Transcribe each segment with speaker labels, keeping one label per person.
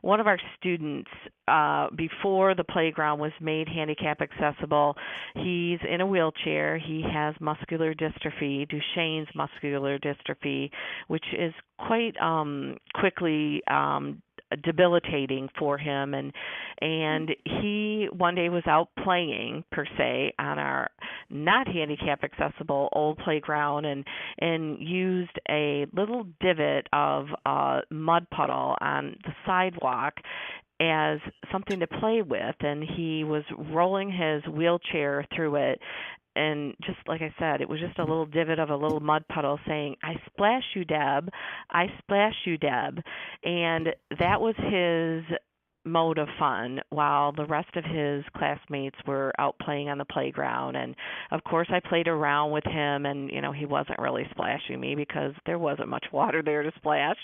Speaker 1: one of our students, before the playground was made handicap accessible, he's in a wheelchair. He has muscular dystrophy, Duchenne's muscular dystrophy, which is quite quickly debilitating for him, and he one day was out playing per se on our not handicap accessible old playground, and used a little divot of mud puddle on the sidewalk as something to play with, and he was rolling his wheelchair through it, and just like I said, it was just a little divot of a little mud puddle saying, "I splash you, Deb. I splash you, Deb." And that was his mode of fun while the rest of his classmates were out playing on the playground. And of course I played around with him, and he wasn't really splashing me because there wasn't much water there to splash.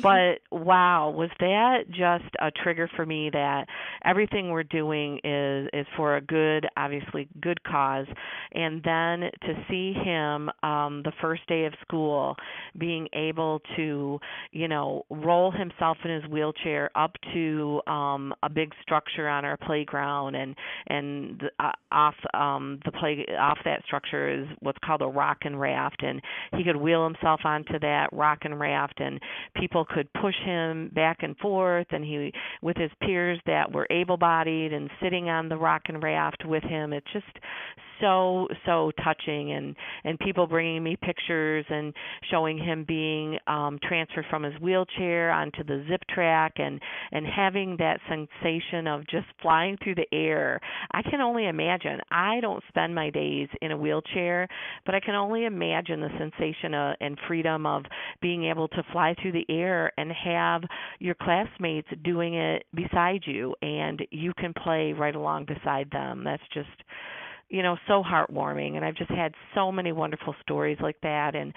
Speaker 1: But wow, was that just a trigger for me that everything we're doing is for a good, obviously good cause. And then to see him the first day of school being able to, roll himself in his wheelchair up to a big structure on our playground, and off off that structure is what's called a rock and raft, and he could wheel himself onto that rock and raft, and people could push him back and forth, and he with his peers that were able-bodied and sitting on the rock and raft with him. It's just so touching, and people bringing me pictures and showing him being transferred from his wheelchair onto the zip track, and having that sensation of just flying through the air. I can only imagine. I don't spend my days in a wheelchair, but I can only imagine the sensation and freedom of being able to fly through the air and have your classmates doing it beside you, and you can play right along beside them. That's just so heartwarming, and I've just had so many wonderful stories like that, and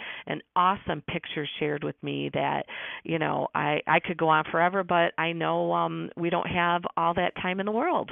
Speaker 1: awesome pictures shared with me that, I could go on forever, but I know we don't have all that time in the world.